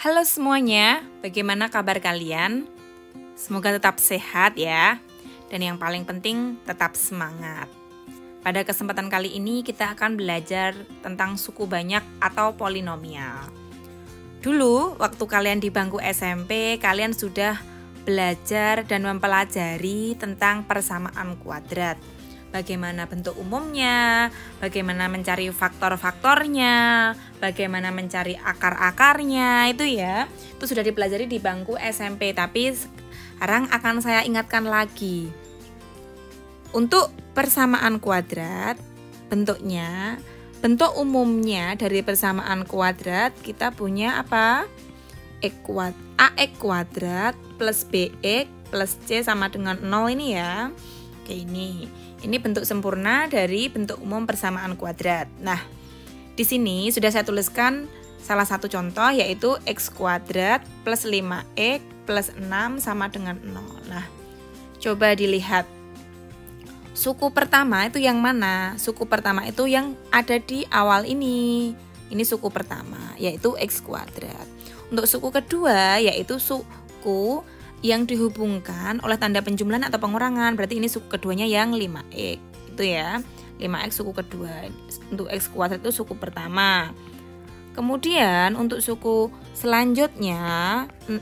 Halo semuanya, bagaimana kabar kalian? Semoga tetap sehat ya. Dan yang paling penting, tetap semangat. Pada kesempatan kali ini kita akan belajar tentang suku banyak atau polinomial. Dulu, waktu kalian di bangku SMP, kalian sudah belajar dan mempelajari tentang persamaan kuadrat. Bagaimana bentuk umumnya, bagaimana mencari faktor-faktornya, bagaimana mencari akar-akarnya, itu ya. Itu sudah dipelajari di bangku SMP, tapi sekarang akan saya ingatkan lagi. Untuk persamaan kuadrat, bentuk umumnya dari persamaan kuadrat kita punya apa? AX kuadrat plus BX plus C sama dengan 0 ini ya. Oke, ini bentuk sempurna dari bentuk umum persamaan kuadrat. Nah, di sini sudah saya tuliskan salah satu contoh, yaitu X kuadrat plus 5X plus 6 sama dengan 0. Nah, coba dilihat. Suku pertama itu yang mana? Suku pertama itu yang ada di awal ini. Ini suku pertama, yaitu X kuadrat. Untuk suku kedua, yaitu suku yang dihubungkan oleh tanda penjumlahan atau pengurangan, berarti ini suku keduanya yang 5x, itu ya, 5x suku kedua. Untuk x kuadrat itu suku pertama. Kemudian untuk suku selanjutnya,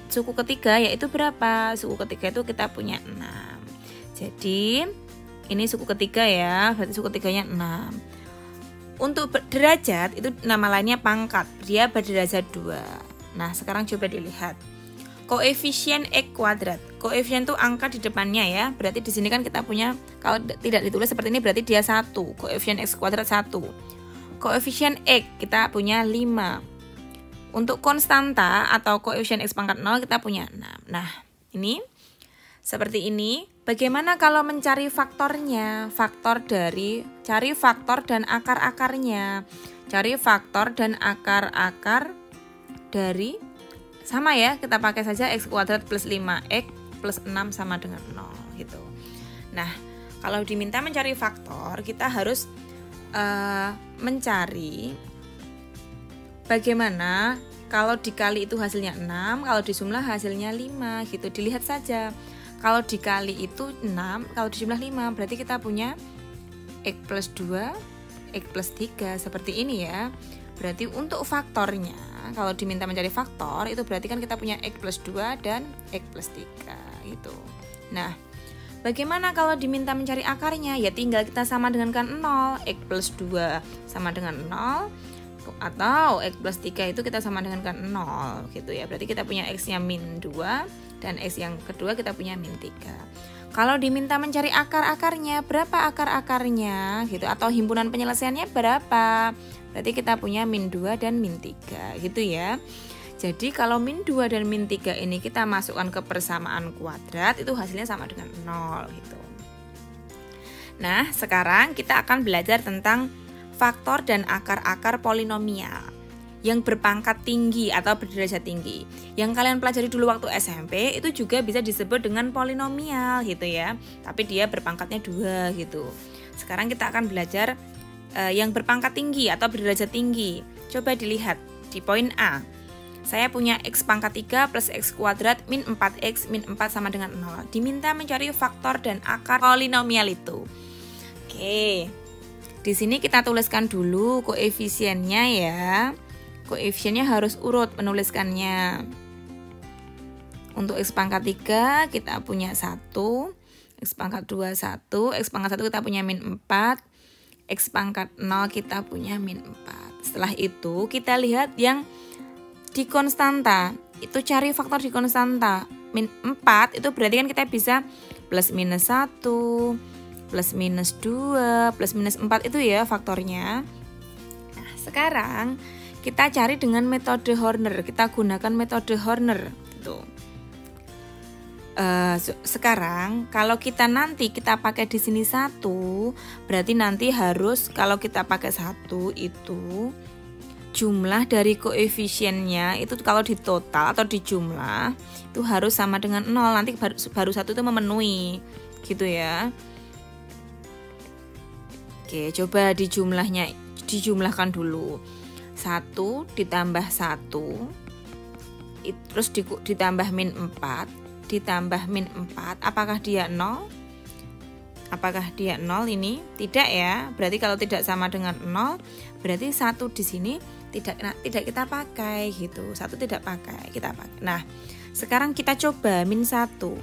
suku ketiga yaitu berapa? Suku ketiga itu kita punya 6. Jadi ini suku ketiga ya, berarti suku ketiganya 6. Untuk derajat itu nama lainnya pangkat, dia berderajat 2. Nah, sekarang coba dilihat. Koefisien X kuadrat. Koefisien itu angka di depannya ya. Berarti di sini kan kita punya, kalau tidak ditulis seperti ini berarti dia 1. Koefisien X kuadrat 1. Koefisien X kita punya 5. Untuk konstanta atau koefisien X pangkat 0 kita punya 6. Nah, ini seperti ini. Bagaimana kalau mencari faktornya? Cari faktor dan akar-akarnya. Cari faktor dan akar-akar dari, sama ya, kita pakai saja X kuadrat plus 5X plus 6 sama dengan 0 gitu. Nah, kalau diminta mencari faktor, kita harus mencari bagaimana kalau dikali itu hasilnya 6, kalau dijumlah hasilnya 5 gitu. Dilihat saja. Kalau dikali itu 6, kalau dijumlah 5, berarti kita punya X plus 2, X plus 3 seperti ini ya. Berarti untuk faktornya, kalau diminta mencari faktor, itu berarti kan kita punya X plus 2 dan X plus 3 gitu. Nah, bagaimana kalau diminta mencari akarnya? Ya tinggal kita sama dengankan 0, X plus 2 sama dengan 0, atau X plus 3 itu kita sama dengankan 0 gitu ya. Berarti kita punya X-nya min 2 dan X yang kedua kita punya min 3. Kalau diminta mencari akar-akarnya, berapa akar-akarnya gitu, atau himpunan penyelesaiannya berapa? Berarti kita punya min 2 dan min 3 gitu ya. Jadi kalau min 2 dan min 3 ini kita masukkan ke persamaan kuadrat, itu hasilnya sama dengan 0 gitu. Nah, sekarang kita akan belajar tentang faktor dan akar-akar polinomial yang berpangkat tinggi atau berderajat tinggi. Yang kalian pelajari dulu waktu SMP itu juga bisa disebut dengan polinomial gitu ya. Tapi dia berpangkatnya 2 gitu. Sekarang kita akan belajar yang berpangkat tinggi atau berderajat tinggi. Coba dilihat di poin A. Saya punya X pangkat 3 plus X kuadrat min 4X min 4 sama dengan 0. Diminta mencari faktor dan akar polinomial itu. Oke. Di sini kita tuliskan dulu koefisiennya ya. Koefisiennya harus urut menuliskannya. Untuk X pangkat 3 kita punya 1, X pangkat 2 1, X pangkat 1 kita punya min 4, X pangkat 0 kita punya min 4. Setelah itu kita lihat yang di konstanta. Itu cari faktor di konstanta. Min 4 itu berarti kan kita bisa plus minus 1, plus minus 2, plus minus 4 itu ya faktornya. Nah, sekarang kita cari dengan metode Horner. Kita gunakan metode Horner gitu. Sekarang kalau kita pakai di sini 1, berarti nanti harus kalau kita pakai 1 itu jumlah dari koefisiennya itu kalau di total atau di jumlah itu harus sama dengan 0. Nanti baru 1 itu memenuhi gitu ya. Oke, coba dijumlahkan dulu. 1 ditambah 1 terus ditambah min 4, ditambah min 4, apakah dia 0? Apakah dia 0 ini? Tidak ya. Berarti kalau tidak sama dengan 0, berarti 1 di sini tidak kita pakai gitu. 1 tidak kita pakai. Nah, sekarang kita coba min 1.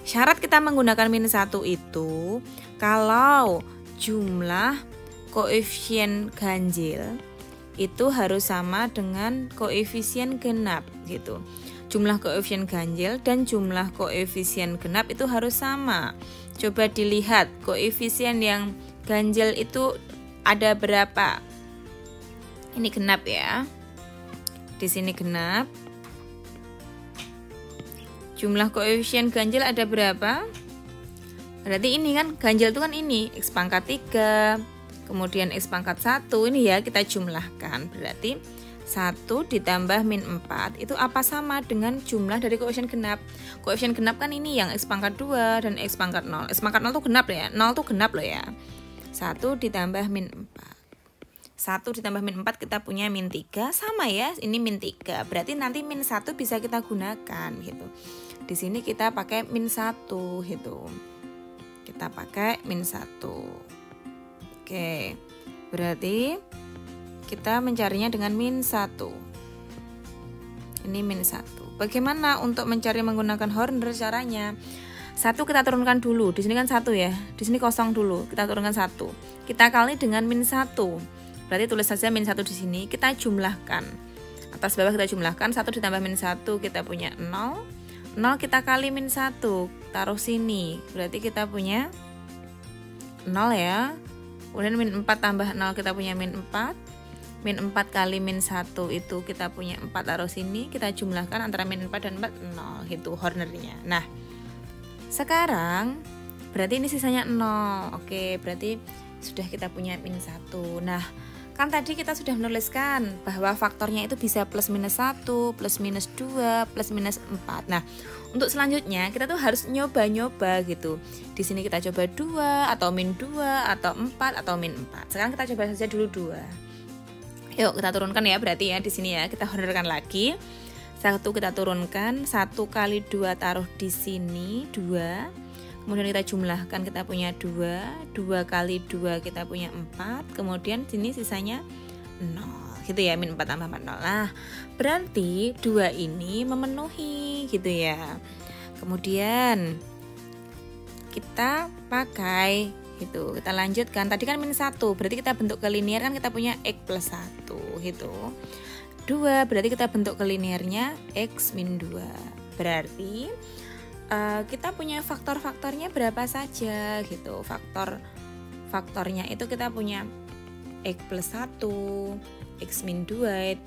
Syarat kita menggunakan min 1 itu kalau jumlah koefisien ganjil itu harus sama dengan koefisien genap gitu. Jumlah koefisien ganjil dan jumlah koefisien genap itu harus sama. Coba dilihat koefisien yang ganjil itu ada berapa. Ini genap ya. Di sini genap. Jumlah koefisien ganjil ada berapa? Berarti ini kan ganjil itu kan ini X pangkat 3, kemudian X pangkat 1, ini ya kita jumlahkan. Berarti 1 ditambah min 4 itu apa sama dengan jumlah dari koefisien genap. Koefisien genap kan ini yang X pangkat 2 dan X pangkat 0. X pangkat 0 itu genap ya, 0 itu genap loh ya. 1 ditambah min 4. 1 ditambah min 4 kita punya min 3, sama ya, ini min 3. Berarti nanti min 1 bisa kita gunakan gitu. Di sini kita pakai min 1 gitu. Kita pakai min 1. Oke. Berarti kita mencarinya dengan min 1. Ini min 1. Bagaimana untuk mencari menggunakan Horner caranya? 1 kita turunkan dulu. Di sini kan 1 ya. Di sini kosong dulu. Kita turunkan 1. Kita kali dengan min 1. Berarti tulis saja min 1 di sini. Kita jumlahkan. Atas bawah kita jumlahkan. 1 ditambah min 1 kita punya 0. 0 kita kali min 1. Taruh sini. Berarti kita punya 0 ya. Kemudian min 4 tambah 0 kita punya min 4. Min 4 kali min 1 itu kita punya 4, taruh sini. Kita jumlahkan antara min 4 dan 4, 0 gitu Hornernya. Nah, sekarang berarti ini sisanya 0. Oke, berarti sudah kita punya min 1. Nah, kan tadi kita sudah menuliskan bahwa faktornya itu bisa plus minus 1, plus minus 2, plus minus 4. Nah, untuk selanjutnya kita tuh harus nyoba-nyoba gitu. Di sini kita coba 2 atau min 2 atau 4 atau min 4. Sekarang kita coba saja dulu 2. Yuk kita turunkan ya, berarti ya di sini ya kita hornerkan lagi. 1 kita turunkan, 1 kali 2 taruh di sini 2. Kemudian kita jumlahkan, kita punya 2. 2 kali 2 kita punya 4. Kemudian sini sisanya 0. Gitu ya, min 4 tambah 4 0. Nah, berarti 2 ini memenuhi gitu ya. Kemudian kita pakai gitu, kita lanjutkan. Tadi kan min 1, berarti kita bentuk ke linear kan kita punya X plus 1 gitu. 2 berarti kita bentuk ke linearnya X min 2. Berarti kita punya faktor-faktornya berapa saja gitu. Faktornya itu kita punya X plus 1, X min 2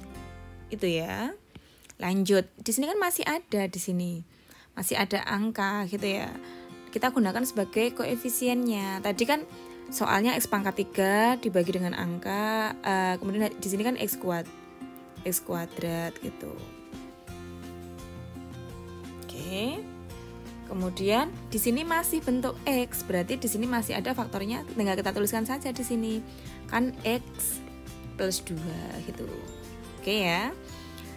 itu ya. Lanjut, di sini kan masih ada, di sini masih ada angka gitu ya. Kita gunakan sebagai koefisiennya. Tadi kan soalnya X pangkat 3 dibagi dengan angka, kemudian di sini kan X kuadrat gitu. Oke. Kemudian di sini masih bentuk X, berarti di sini masih ada faktornya, tinggal kita tuliskan saja di sini. Kan X plus 2 gitu. Oke ya.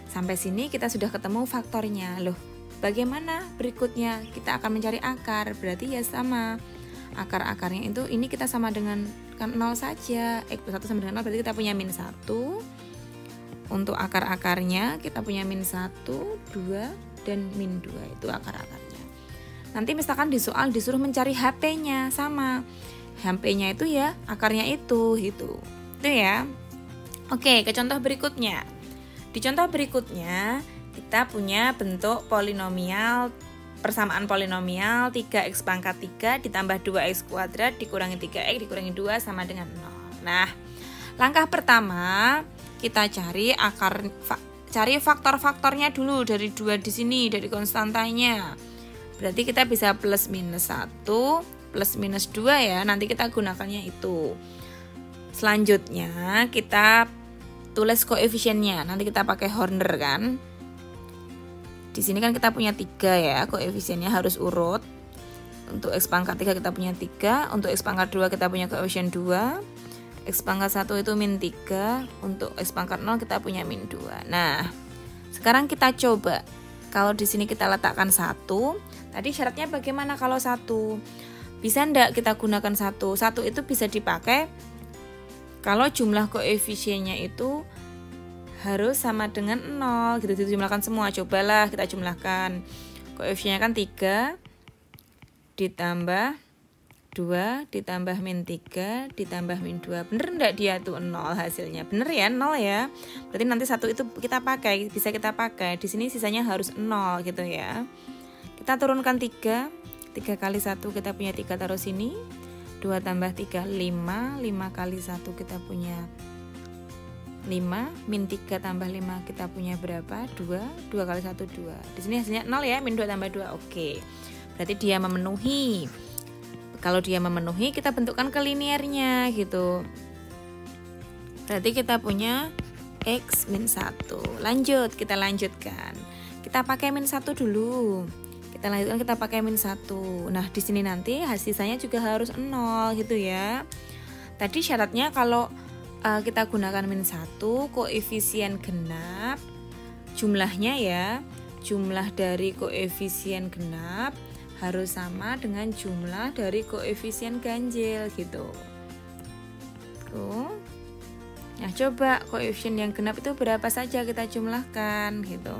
Sampai sini kita sudah ketemu faktornya. Loh, bagaimana berikutnya? Kita akan mencari akar, berarti ya sama. Akar-akarnya itu ini kita sama dengan kan 0 saja. X plus 1 sama dengan 0, berarti kita punya min 1. Untuk akar-akarnya kita punya min 1, 2, dan min 2 itu akar-akarnya. Nanti misalkan di soal disuruh mencari HP-nya, sama. HP-nya itu ya akarnya itu gitu. Itu ya. Oke, ke contoh berikutnya. Di contoh berikutnya kita punya bentuk polinomial, persamaan polinomial 3x pangkat 3 ditambah 2x kuadrat dikurangi 3x dikurangi 2 sama dengan 0. Nah, langkah pertama kita cari faktor-faktornya dulu dari 2 di sini, dari konstantanya. Berarti kita bisa plus minus 1, plus minus 2 ya, nanti kita gunakannya itu. Selanjutnya kita tulis koefisiennya, nanti kita pakai Horner kan. Di sini kan kita punya 3 ya, koefisiennya harus urut. Untuk X pangkat 3 kita punya 3, untuk X pangkat 2 kita punya koefisien 2, X pangkat 1 itu min 3, untuk X pangkat 0 kita punya min 2. Nah, Sekarang kita coba. Kalau di sini kita letakkan 1, tadi syaratnya bagaimana kalau 1? Bisa enggak kita gunakan 1? 1 itu bisa dipakai kalau jumlah koefisiennya itu harus sama dengan 0 gitu, dijumlahkan semua. Cobalah kita jumlahkan. Koefisiennya kan 3 ditambah 2 ditambah min 3 ditambah min 2. Bener enggak dia tuh 0 hasilnya? Bener ya, 0 ya. Berarti nanti 1 itu kita pakai, bisa kita pakai. Di sini sisanya harus 0 gitu ya. Kita turunkan 3 kali 1 kita punya 3 taruh sini. 2 tambah 3 5 kali 1 kita punya 5, min 3 tambah 5 kita punya berapa? 2 kali 1 2. Di sini hasilnya 0 ya, min 2 tambah 2. Oke. Berarti dia memenuhi. Kalau dia memenuhi, kita bentukkan ke linearnya gitu. Berarti kita punya X min 1. Lanjut, kita lanjutkan. Kita pakai min 1 dulu. Kita lanjutkan, kita pakai min 1. Nah, di sini nanti sisanya juga harus 0 gitu ya. Tadi syaratnya kalau kita gunakan min 1, koefisien genap, jumlahnya ya, jumlah dari koefisien genap harus sama dengan jumlah dari koefisien ganjil gitu. Tuh. Nah, coba koefisien yang genap itu berapa saja kita jumlahkan gitu.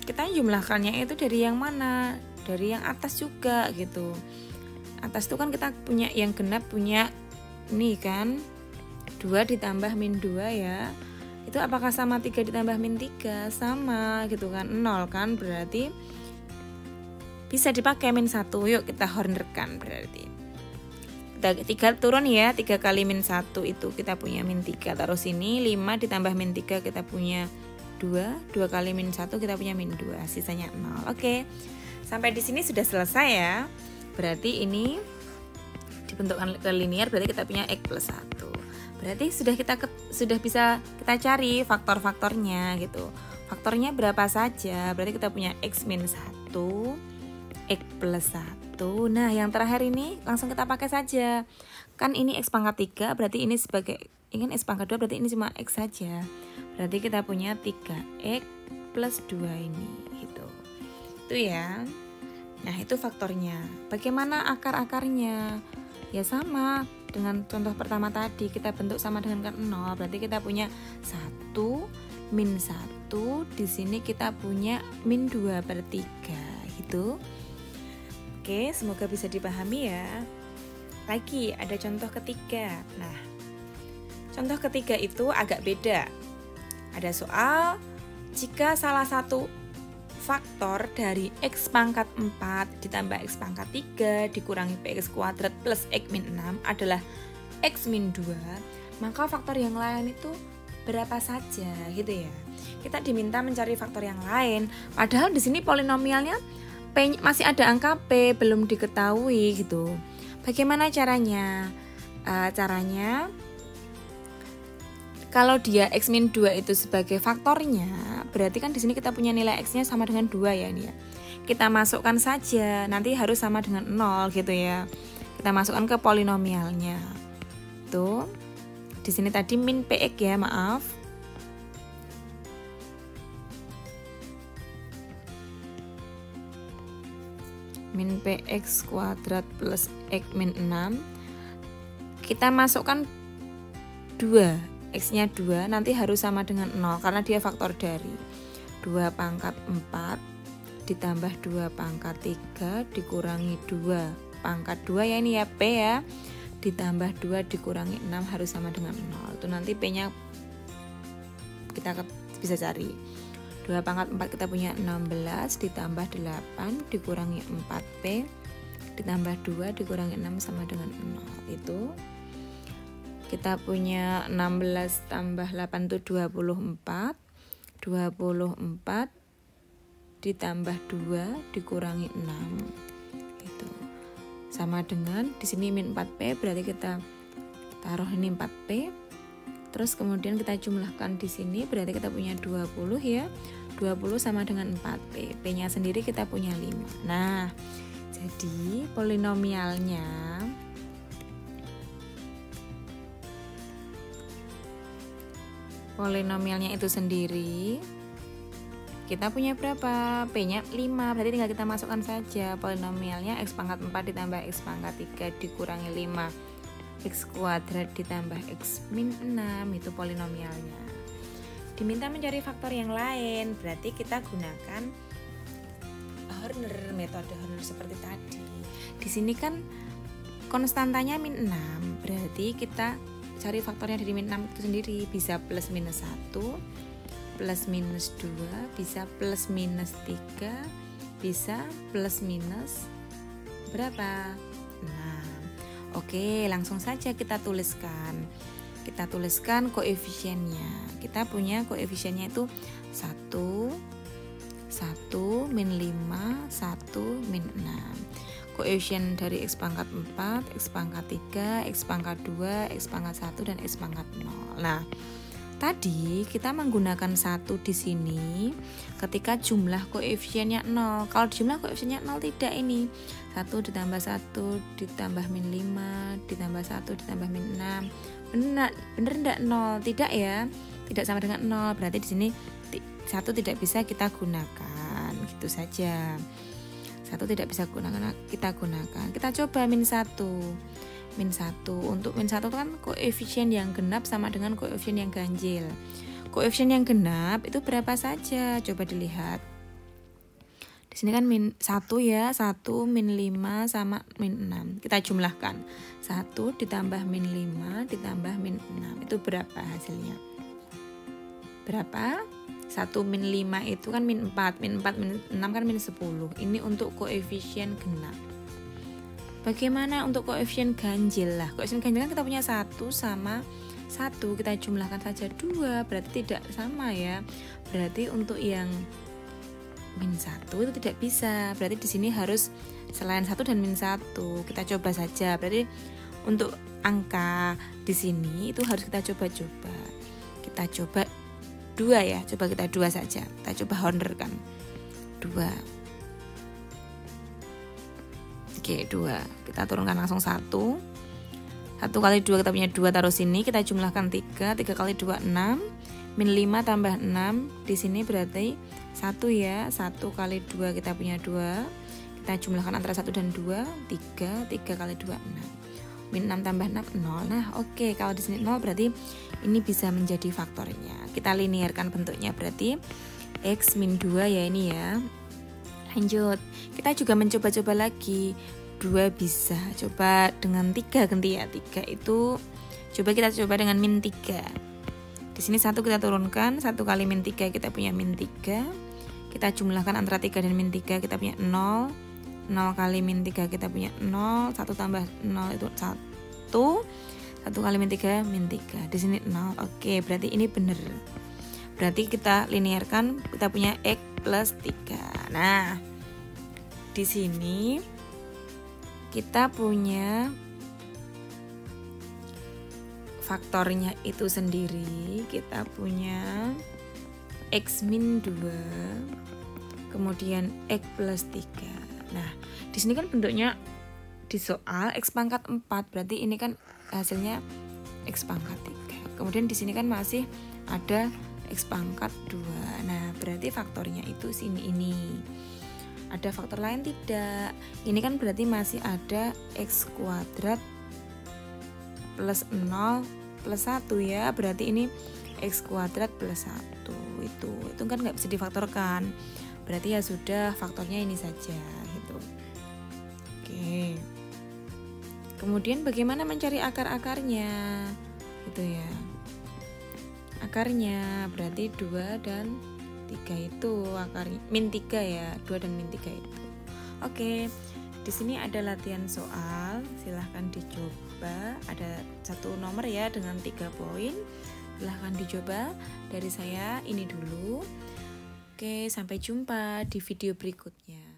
Kita jumlahkannya itu dari yang mana? Dari yang atas juga gitu. Atas itu kan kita punya yang genap punya nih kan 2 ditambah min 2 ya. Itu apakah sama 3 ditambah min 3? Sama gitu kan, 0 kan, berarti bisa dipakai min 1. Yuk kita hornerkan berarti. 3 turun ya, 3 kali min 1 itu kita punya min 3 taruh sini. 5 ditambah min 3 kita punya 2 kali min 1 kita punya min 2, sisanya 0. Oke. Sampai di sini sudah selesai ya. Berarti ini dibentukkan ke linear, berarti kita punya X plus 1. Berarti sudah bisa kita cari faktor-faktornya gitu. Faktornya berapa saja? Berarti kita punya X min 1, X plus 1. Nah, yang terakhir ini langsung kita pakai saja. Kan ini X pangkat 3, berarti ini sebagai ingin X pangkat 2, berarti ini cuma X saja. Berarti kita punya 3X plus 2 ini gitu. Itu ya. Nah, itu faktornya. Bagaimana akar-akarnya? Ya sama dengan contoh pertama tadi, kita bentuk sama dengan kan 0. Berarti kita punya 1 min 1, di sini kita punya min 2 per 3 gitu. Oke, semoga bisa dipahami ya. Lagi ada contoh ketiga. Nah, contoh ketiga itu agak beda. Ada soal, jika salah satu faktor dari X pangkat 4 ditambah X pangkat 3 dikurangi PX kuadrat plus X min 6 adalah X min 2, maka faktor yang lain itu berapa saja gitu ya. Kita diminta mencari faktor yang lain, padahal di sini polinomialnya P masih ada angka P belum diketahui gitu. Bagaimana caranya? Caranya kalau dia X min 2 itu sebagai faktornya, berarti kan di sini kita punya nilai X-nya sama dengan 2 ya ini ya. Kita masukkan saja, nanti harus sama dengan 0 gitu ya. Kita masukkan ke polinomialnya. Tuh. Di sini tadi min PX ya, maaf. Min PX kuadrat plus X min 6. Kita masukkan 2. X-nya 2 nanti harus sama dengan 0 karena dia faktor dari 2 pangkat 4 ditambah 2 pangkat 3 dikurangi 2 pangkat 2 ya ini ya P ya, ditambah 2 dikurangi 6 harus sama dengan 0. Itu nanti P-nya kita bisa cari. 2 pangkat 4 kita punya 16 ditambah 8 dikurangi 4P ditambah 2 dikurangi 6 sama dengan 0. Itu kita punya 16 tambah 8 itu 24 ditambah 2 dikurangi 6 itu sama dengan di sini min 4P, berarti kita taruh ini 4P, terus kemudian kita jumlahkan di sini, berarti kita punya 20 ya. 20 sama dengan 4P, P-nya sendiri kita punya 5. Nah, jadi polinomialnya polinomialnya itu sendiri. Kita punya berapa? P-nya 5, berarti tinggal kita masukkan saja polinomialnya x pangkat 4 ditambah x pangkat 3 dikurangi 5 x kuadrat ditambah x min 6, itu polinomialnya. Diminta mencari faktor yang lain, berarti kita gunakan Horner, metode Horner seperti tadi. Di sini kan konstantanya min 6, berarti kita cari faktornya dari min 6 itu sendiri, bisa plus minus 1, plus minus 2, bisa plus minus 3, bisa plus minus berapa? 6. Oke, langsung saja kita tuliskan. Kita tuliskan koefisiennya. Kita punya koefisiennya itu 1, 1, min 5, 1, min 6. Koefisien dari x pangkat 4, x pangkat 3, x pangkat 2, x pangkat 1, dan x pangkat 0. Nah, tadi kita menggunakan 1 di sini ketika jumlah koefisiennya 0. Kalau jumlah koefisiennya 0 tidak ini. 1 ditambah 1 ditambah min 5 ditambah 1 ditambah min 6. Benar enggak 0? Tidak ya. Tidak sama dengan 0. Berarti di sini 1 tidak bisa kita gunakan. Gitu saja. 1 tidak bisa kita gunakan. Kita coba min 1. Min 1. Untuk min 1 itu kan koefisien yang genap sama dengan koefisien yang ganjil. Koefisien yang genap itu berapa saja? Coba dilihat. Di sini kan min 1 ya, 1 min 5 sama min 6. Kita jumlahkan. 1 ditambah min 5 ditambah min 6. Itu berapa hasilnya? Berapa? 1 min 5 itu kan min 4. Min 4 min 6 kan min 10. Ini untuk koefisien genap. Bagaimana untuk koefisien ganjil? Lah, koefisien ganjil kan kita punya 1 sama 1, kita jumlahkan saja 2, berarti tidak sama ya. Berarti untuk yang min 1 itu tidak bisa. Berarti di sini harus selain 1 dan min 1. Kita coba saja. Berarti untuk angka di sini itu harus kita coba-coba. Kita coba 2 ya. Coba kita 2 saja. Kita coba Horner kan. 2. Oke, 2. Kita turunkan langsung 1. 1 kali 2 kita punya 2, taruh sini. Kita jumlahkan 3. 3 kali 2 6. Min 5 tambah 6. Di sini berarti 1 ya. 1 kali 2 kita punya 2. Kita jumlahkan antara 1 dan 2. 3. 3 kali 2 6. Min 6 tambah 6 0. Nah, oke, kalau di sini 0 berarti ini bisa menjadi faktornya. Kita linearkan bentuknya, berarti x min 2 ya ini ya. Lanjut, kita juga mencoba-coba lagi. 2 bisa, coba dengan 3 ganti ya. 3 itu coba kita coba dengan min 3. Di sini 1 kita turunkan, 1 kali min 3 kita punya min 3. Kita jumlahkan antara 3 dan min 3 kita punya 0. 0 kali min 3 kita punya 0. 1 tambah 0 itu 1. 1 kali min 3 min 3. Di sini 0. Oke, berarti ini benar. Berarti kita linearkan, kita punya x plus 3. Nah, di sini kita punya faktornya itu sendiri. Kita punya x min 2, kemudian x plus 3. Nah, di sini kan bentuknya di soal x pangkat 4, berarti ini kan hasilnya x pangkat 3. Kemudian di sini kan masih ada x pangkat 2. Nah, berarti faktornya itu sini ini. Ada faktor lain tidak? Ini kan berarti masih ada x kuadrat plus 0 plus 1 ya. Berarti ini x kuadrat plus 1. Itu kan nggak bisa difaktorkan. Berarti ya sudah, faktornya ini saja gitu. Oke. Kemudian bagaimana mencari akar-akarnya? Gitu ya. Akarnya berarti 2 dan 3 itu akarnya min 3 ya, 2 dan min 3 itu. Oke. Di sini ada latihan soal, silahkan dicoba. Ada 1 nomor ya dengan 3 poin. Silahkan dicoba. Dari saya ini dulu. Oke, sampai jumpa di video berikutnya.